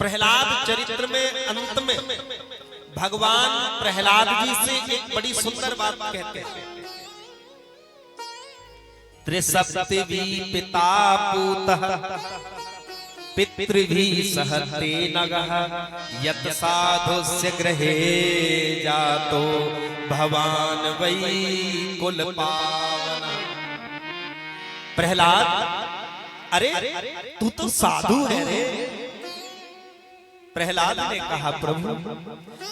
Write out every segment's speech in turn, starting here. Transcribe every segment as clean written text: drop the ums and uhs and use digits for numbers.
प्रहलाद चरित्र में अंत में भगवान प्रहलाद जी से एक बड़ी सुंदर बात कहते हैं। त्रिसप्तवी पिता पूतः पितृभि सहते नगः यत् साधुस्य गृहे जातो भवान वै कुल पावन। प्रहलाद, अरे तू तो साधु है रे। प्रहलाद ने कहा, प्रभु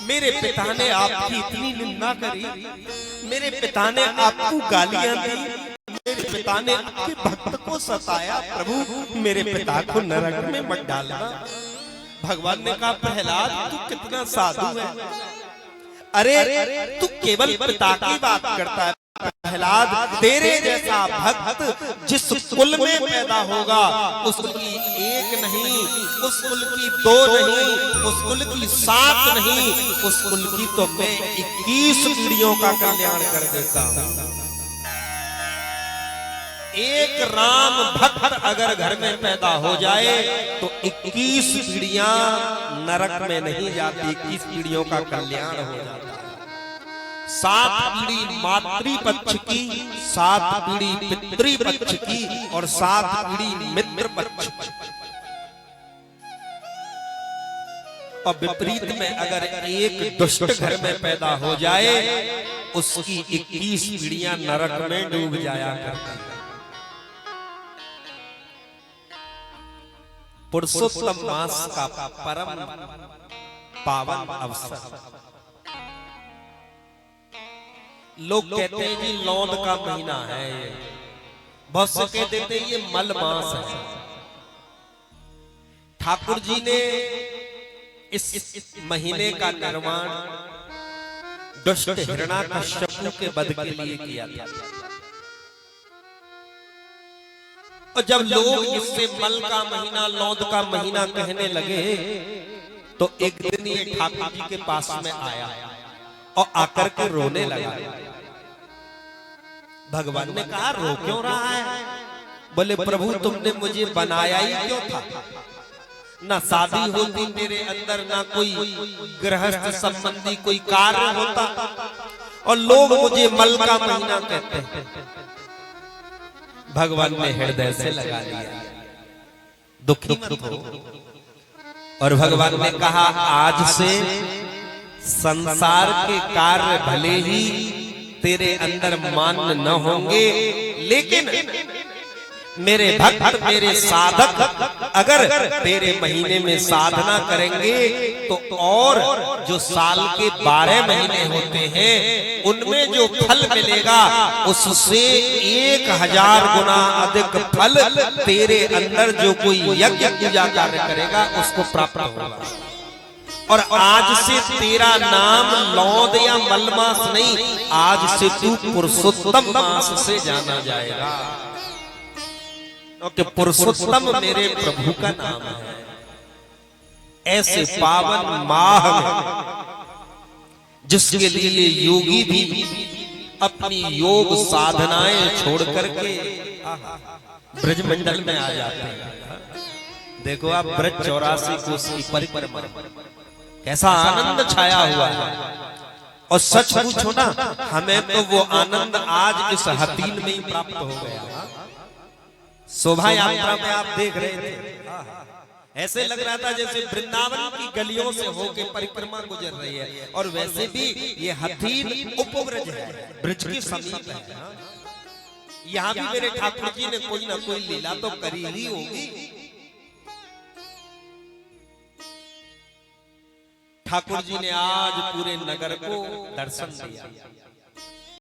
मेरे पिता ने आपकी इतनी निंदा करी, मेरे पिता ने आपको गालियां दी, मेरे पिता ने आपके भक्त को सताया, प्रभु मेरे पिता को नरक में मत डालना। भगवान ने कहा, प्रहलाद तू कितना साधु है, अरे तू केवल पिता की बात करता है। प्रहलाद, तेरे जैसा भक्त जिस कुल में पैदा होगा उसकी एक नहीं, उस कुल की दो नहीं, उस कुल की 7 नहीं, उस कुल की तो मैं 21 पीढ़ियों का कल्याण कर देता हूं। एक राम भक्त अगर घर में पैदा हो जाए तो 21 पीढ़ियां नरक में नहीं जाती, 21 पीढ़ियों का कल्याण हो जाता है। 7 पीढ़ी मातृपक्ष की, 7 पीढ़ी पितृपक्ष की और 7 पीढ़ी मित्र पक्ष की। और विपरीत में अगर एक दुष्ट घर में पैदा हो जाए उसकी 21 पीढ़ियां नरक में डूब जाया करती हैं। पुरुषोत्तम मास का परम पावन अवसर। लोग कहते हैं कि लौंद का महीना है, बहुत से कह देते हैं ये मल मास है। ठाकुर जी ने इस महीने का निर्माण दुष्ट हिरण्याकश्यप के वध के लिए किया था। और जब लोग इससे मल का महीना, लौंद का महीना कहने लगे तो एक दिन ये ठाकुर जी के पास में आया और आकर के रोने लगा। भगवान ने कहा, रो क्यों रहा है? बोले, प्रभु तुमने मुझे बनाया ही क्यों था? ना शादी होती मेरे अंदर, ना कोई गृहस्थ संबंधी कोई कार्य होता, और लोग मुझे मल का महीना कहते हैं। भगवान ने हृदय से लगा लिया, दुखी मत हो। और भगवान ने कहा, आज से संसार के कार्य भले ही तेरे अंदर मान्य न होंगे, लेकिन मेरे भक्त, मेरे साधक अगर तेरे महीने में साधना करेंगे तो और जो साल के 12 महीने होते हैं उनमें जो फल मिलेगा उससे 1000 गुना अधिक फल तेरे अंदर जो कोई यज्ञ पूजा कार्य करेगा उसको प्राप्त होगा। और आज से तेरा नाम लौंद या मलमास नहीं, आज से तू पुरुषोत्तम मास से जाना जाएगा, क्योंकि पुरुषोत्तम मेरे प्रभु का नाम है। ऐसे पावन माह जिसके लिए योगी भी अपनी योग साधनाएं छोड़ करके ब्रजमंडल में आ जाते हैं। देखो आप ब्रज 84 कोस की परिक्रमा, कैसा आनंद छाया हुआ है। और सच पूछो ना, हमें तो वो आनंद आज इस हथीन में ही प्राप्त हो गया। शोभा यात्रा में आप देख रहे थे, ऐसे लग रहा था जैसे वृंदावन की गलियों से होके परिक्रमा गुजर रही है। और वैसे भी ये हथीन उपब्रज है, ब्रज के समीप है। यहाँ भी मेरे ठाकुर जी ने कोई ना कोई लीला तो करी ही होगी। ठाकुर जी ने आज पूरे नगर को दर्शन दिया।